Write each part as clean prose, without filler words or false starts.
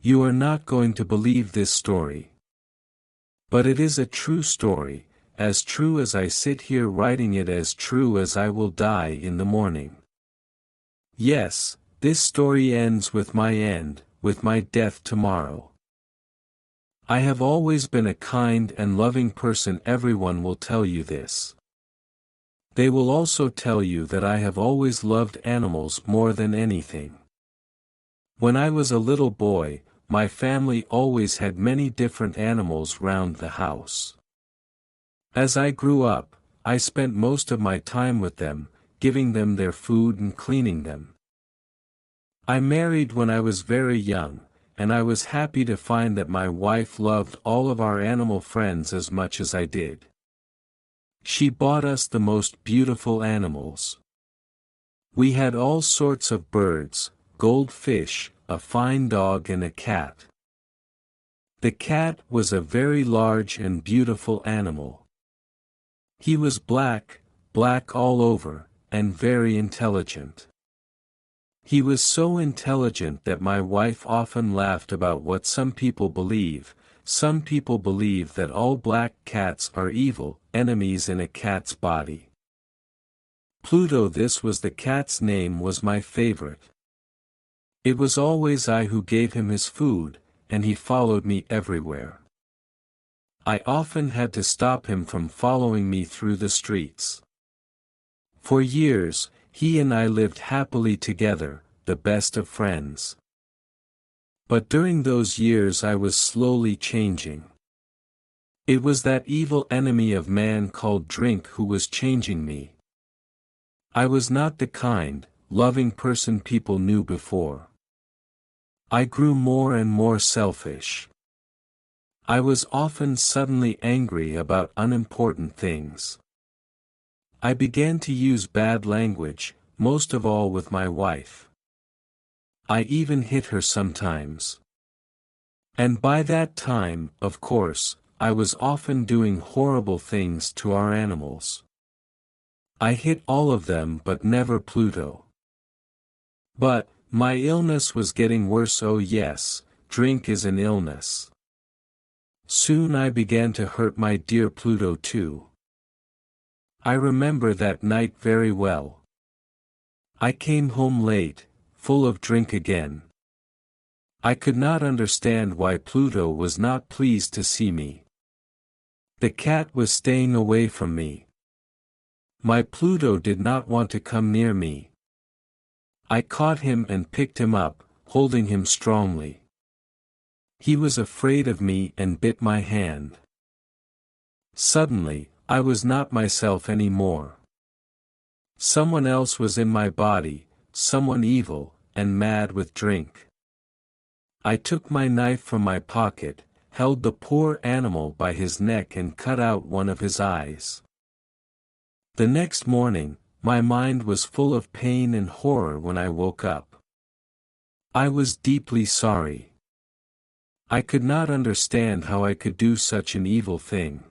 You are not going to believe this story. But it is a true story, as true as I sit here writing it, as true as I will die in the morning. Yes, this story ends with my end, with my death tomorrow. I have always been a kind and loving person. Everyone will tell you this. They will also tell you that I have always loved animals more than anything. When I was a little boy, my family always had many different animals round the house. As I grew up, I spent most of my time with them, giving them their food and cleaning them. I married when I was very young, and I was happy to find that my wife loved all of our animal friends as much as I did. She bought us the most beautiful animals. We had all sorts of birds, goldfish, a fine dog and a cat. The cat was a very large and beautiful animal. He was black all over, and very intelligent. He was so intelligent that my wife often laughed about what some people believe. Some people believe that all black cats are evil, enemies in a cat's body. Pluto, this was the cat's name, was my favorite. It was always I who gave him his food, and he followed me everywhere. I often had to stop him from following me through the streets. For years, he and I lived happily together, the best of friends. But during those years I was slowly changing. It was that evil enemy of man called drink who was changing me. I was not the kind, loving person people knew before. I grew more and more selfish. I was often suddenly angry about unimportant things. I began to use bad language, most of all with my wife. I even hit her sometimes. And by that time, of course, I was often doing horrible things to our animals. I hit all of them but never Pluto. But, my illness was getting worse. Oh yes, drink is an illness. Soon I began to hurt my dear Pluto too. I remember that night very well. I came home late, full of drink again. I could not understand why Pluto was not pleased to see me. The cat was staying away from me. My Pluto did not want to come near me. I caught him and picked him up, holding him strongly. He was afraid of me and bit my hand. Suddenly, I was not myself anymore. Someone else was in my body, someone evil, and mad with drink. I took my knife from my pocket, held the poor animal by his neck and cut out one of his eyes. The next morning, my mind was full of pain and horror when I woke up. I was deeply sorry. I could not understand how I could do such an evil thing.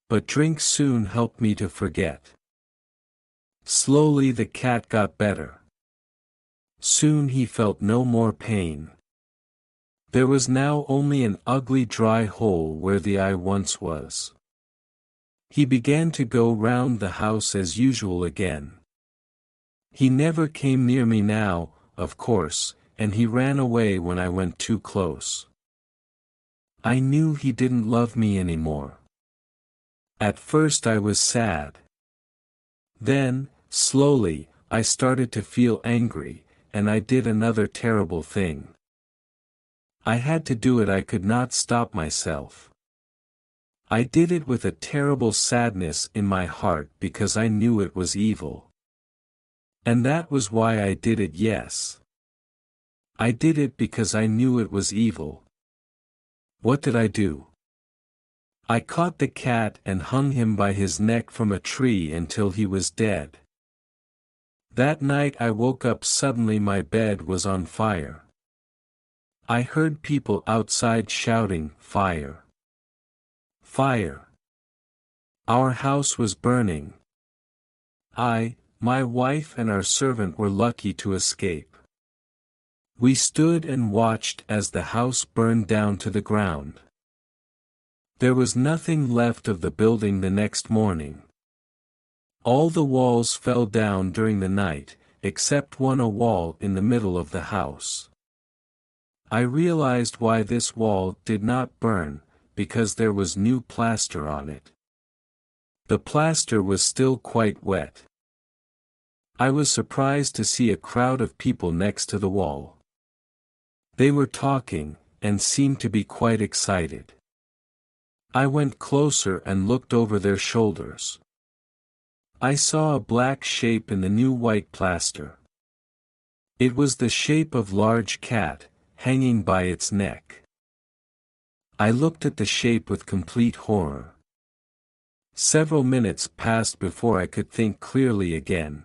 But drink soon helped me to forget. Slowly the cat got better. Soon he felt no more pain. There was now only an ugly dry hole where the eye once was. He began to go round the house as usual again. He never came near me now, of course, and he ran away when I went too close. I knew he didn't love me anymore. At first I was sad. Then, slowly, I started to feel angry, and I did another terrible thing. I had to do it. I could not stop myself. I did it with a terrible sadness in my heart because I knew it was evil. And that was why I did it. Yes. I did it because I knew it was evil. What did I do? I caught the cat and hung him by his neck from a tree until he was dead. That night I woke up suddenly. My bed was on fire. I heard people outside shouting, "Fire! Fire!" Our house was burning. I, my wife and our servant were lucky to escape. We stood and watched as the house burned down to the ground. There was nothing left of the building the next morning. All the walls fell down during the night, except a wall in the middle of the house. I realized why this wall did not burn, because there was new plaster on it. The plaster was still quite wet. I was surprised to see a crowd of people next to the wall. They were talking, and seemed to be quite excited. I went closer and looked over their shoulders. I saw a black shape in the new white plaster. It was the shape of a large cat, hanging by its neck. I looked at the shape with complete horror. Several minutes passed before I could think clearly again.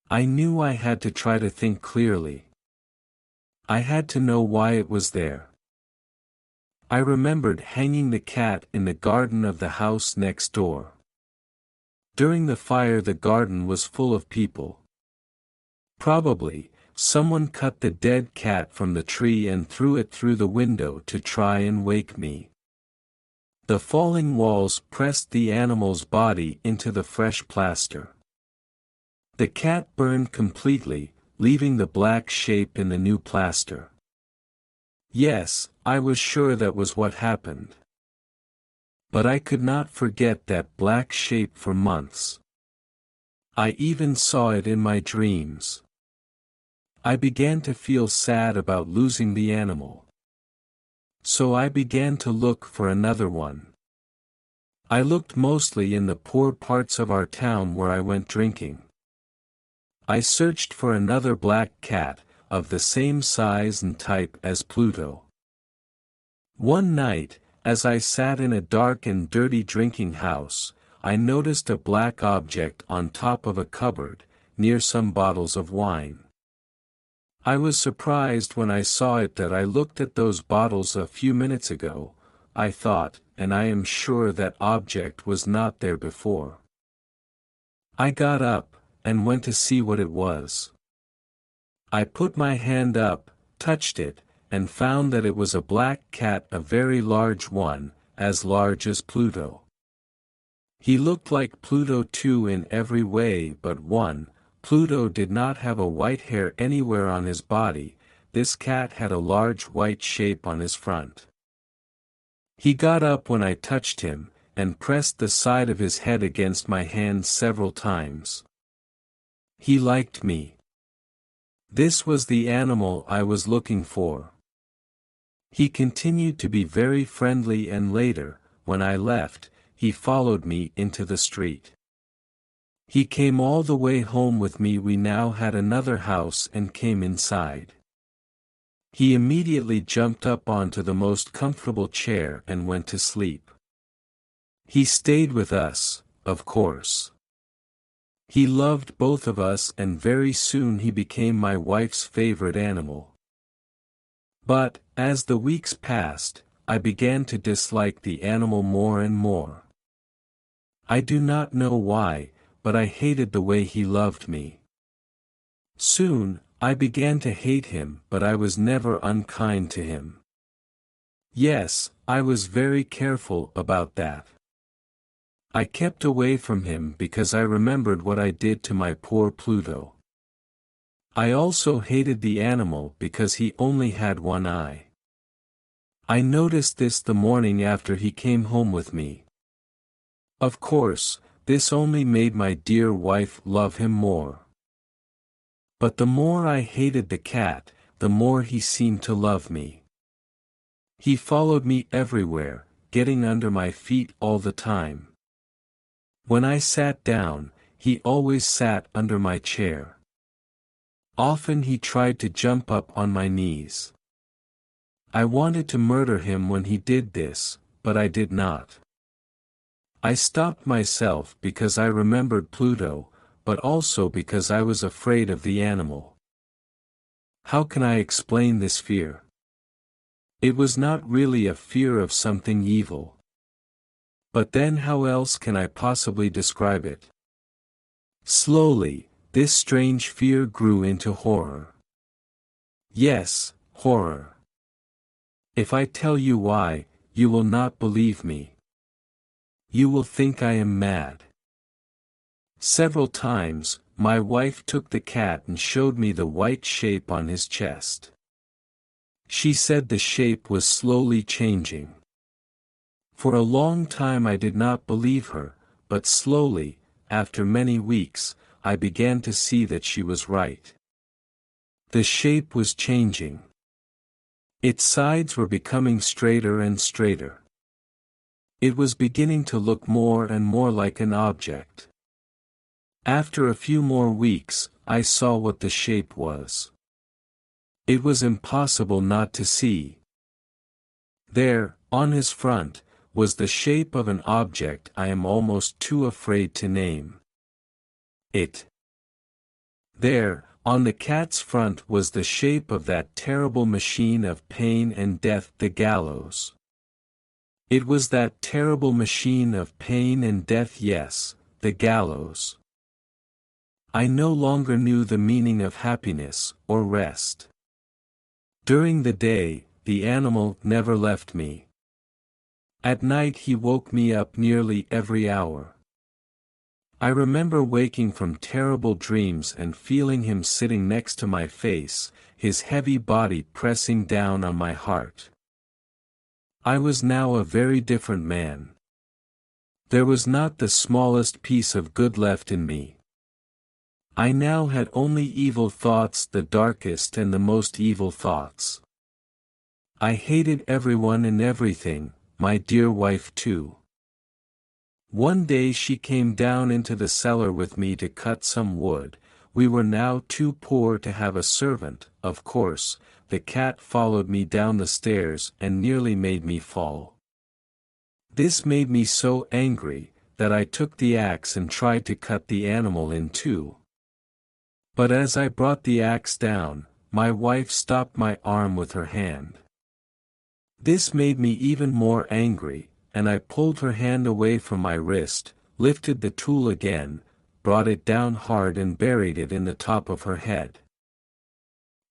I knew I had to try to think clearly. I had to know why it was there. I remembered hanging the cat in the garden of the house next door. During the fire the garden was full of people. Probably, someone cut the dead cat from the tree and threw it through the window to try and wake me. The falling walls pressed the animal's body into the fresh plaster. The cat burned completely, leaving the black shape in the new plaster. Yes, I was sure that was what happened. But I could not forget that black shape for months. I even saw it in my dreams. I began to feel sad about losing the animal. So I began to look for another one. I looked mostly in the poor parts of our town where I went drinking. I searched for another black cat, of the same size and type as Pluto. One night, as I sat in a dark and dirty drinking house, I noticed a black object on top of a cupboard, near some bottles of wine. I was surprised when I saw it that I looked at those bottles a few minutes ago, I thought, and I am sure that object was not there before. I got up, and went to see what it was. I put my hand up, touched it, and found that it was a black cat, a very large one, as large as Pluto. He looked like Pluto too in every way but one. Pluto did not have a white hair anywhere on his body. This cat had a large white shape on his front. He got up when I touched him, and pressed the side of his head against my hand several times. He liked me. This was the animal I was looking for. He continued to be very friendly, and later, when I left, he followed me into the street. He came all the way home with me. We now had another house and came inside. He immediately jumped up onto the most comfortable chair and went to sleep. He stayed with us, of course. He loved both of us, and very soon he became my wife's favorite animal. But, as the weeks passed, I began to dislike the animal more and more. I do not know why, but I hated the way he loved me. Soon, I began to hate him, but I was never unkind to him. Yes, I was very careful about that. I kept away from him because I remembered what I did to my poor Pluto. I also hated the animal because he only had one eye. I noticed this the morning after he came home with me. Of course, this only made my dear wife love him more. But the more I hated the cat, the more he seemed to love me. He followed me everywhere, getting under my feet all the time. When I sat down, he always sat under my chair. Often he tried to jump up on my knees. I wanted to murder him when he did this, but I did not. I stopped myself because I remembered Pluto, but also because I was afraid of the animal. How can I explain this fear? It was not really a fear of something evil. But then how else can I possibly describe it? Slowly, this strange fear grew into horror. Yes, horror. If I tell you why, you will not believe me. You will think I am mad. Several times, my wife took the cat and showed me the white shape on his chest. She said the shape was slowly changing. For a long time I did not believe her, but slowly, after many weeks, I began to see that she was right. The shape was changing. Its sides were becoming straighter and straighter. It was beginning to look more and more like an object. After a few more weeks, I saw what the shape was. It was impossible not to see. There, on his front, was the shape of an object I am almost too afraid to name. It. There, on the cat's front was the shape of that terrible machine of pain and death, the gallows. It was that terrible machine of pain and death, yes, the gallows. I no longer knew the meaning of happiness, or rest. During the day, the animal never left me. At night he woke me up nearly every hour. I remember waking from terrible dreams and feeling him sitting next to my face, his heavy body pressing down on my heart. I was now a very different man. There was not the smallest piece of good left in me. I now had only evil thoughts, the darkest and the most evil thoughts. I hated everyone and everything, my dear wife too. One day she came down into the cellar with me to cut some wood. We were now too poor to have a servant, of course. The cat followed me down the stairs and nearly made me fall. This made me so angry, that I took the axe and tried to cut the animal in two. But as I brought the axe down, my wife stopped my arm with her hand. This made me even more angry, and I pulled her hand away from my wrist, lifted the tool again, brought it down hard and buried it in the top of her head.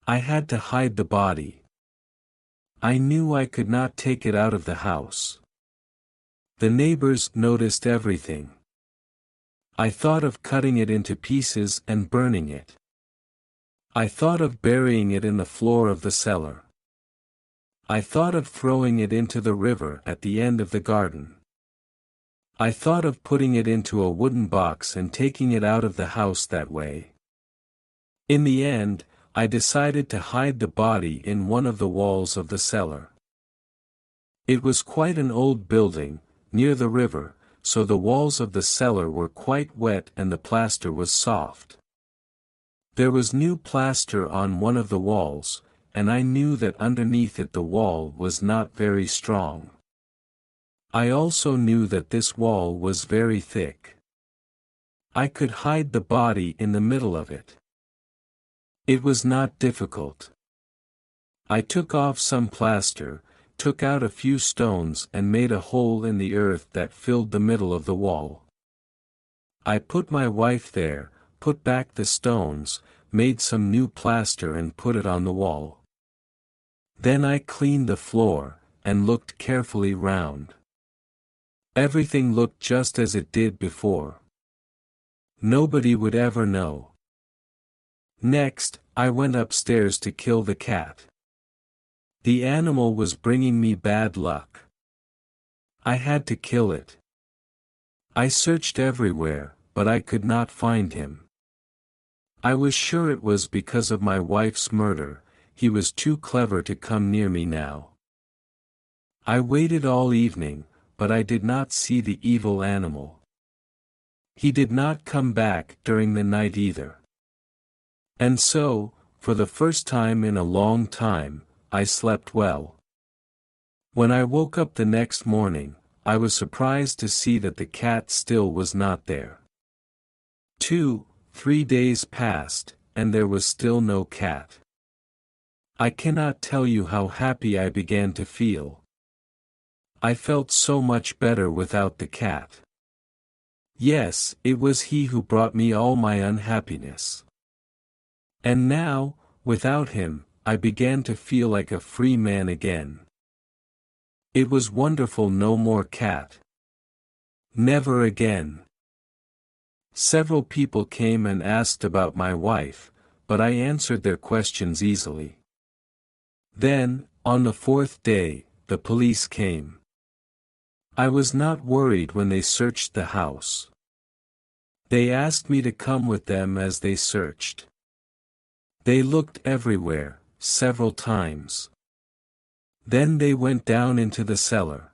I had to hide the body. I knew I could not take it out of the house. The neighbors noticed everything. I thought of cutting it into pieces and burning it. I thought of burying it in the floor of the cellar. I thought of throwing it into the river at the end of the garden. I thought of putting it into a wooden box and taking it out of the house that way. In the end, I decided to hide the body in one of the walls of the cellar. It was quite an old building, near the river, so the walls of the cellar were quite wet and the plaster was soft. There was new plaster on one of the walls, and I knew that underneath it the wall was not very strong. I also knew that this wall was very thick. I could hide the body in the middle of it. It was not difficult. I took off some plaster, took out a few stones and made a hole in the earth that filled the middle of the wall. I put my wife there, put back the stones, made some new plaster and put it on the wall. Then I cleaned the floor, and looked carefully round. Everything looked just as it did before. Nobody would ever know. Next, I went upstairs to kill the cat. The animal was bringing me bad luck. I had to kill it. I searched everywhere, but I could not find him. I was sure it was because of my wife's murder. He was too clever to come near me now. I waited all evening, but I did not see the evil animal. He did not come back during the night either. And so, for the first time in a long time, I slept well. When I woke up the next morning, I was surprised to see that the cat still was not there. 3 days passed, and there was still no cat. I cannot tell you how happy I began to feel. I felt so much better without the cat. Yes, it was he who brought me all my unhappiness. And now, without him, I began to feel like a free man again. It was wonderful. No more cat. Never again. Several people came and asked about my wife, but I answered their questions easily. Then, on the fourth day, the police came. I was not worried when they searched the house. They asked me to come with them as they searched. They looked everywhere, several times. Then they went down into the cellar.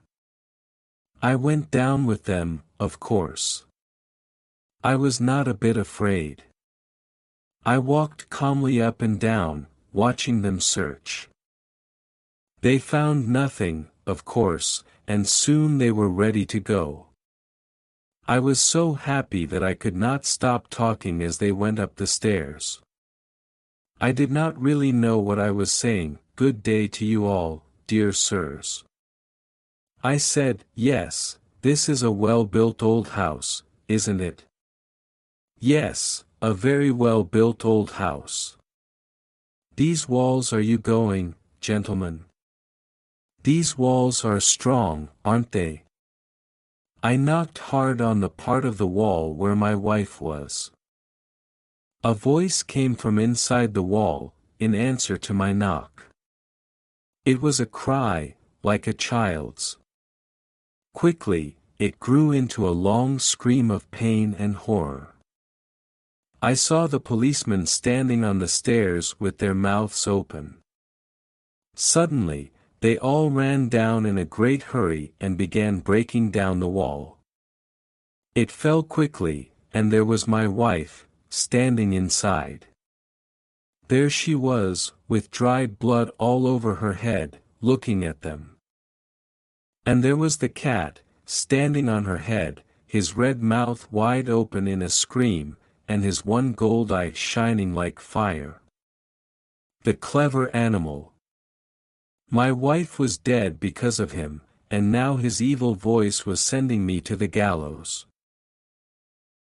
I went down with them, of course. I was not a bit afraid. I walked calmly up and down, watching them search. They found nothing, of course, and soon they were ready to go. I was so happy that I could not stop talking as they went up the stairs. I did not really know what I was saying. Good day to you all, dear sirs. I said, yes, this is a well-built old house, isn't it? Yes, a very well-built old house. These walls, are you going, gentlemen? These walls are strong, aren't they? I knocked hard on the part of the wall where my wife was. A voice came from inside the wall, in answer to my knock. It was a cry, like a child's. Quickly, it grew into a long scream of pain and horror. I saw the policemen standing on the stairs with their mouths open. Suddenly, they all ran down in a great hurry and began breaking down the wall. It fell quickly, and there was my wife, standing inside. There she was, with dried blood all over her head, looking at them. And there was the cat, standing on her head, his red mouth wide open in a scream, and his one gold eye shining like fire. The clever animal. My wife was dead because of him, and now his evil voice was sending me to the gallows.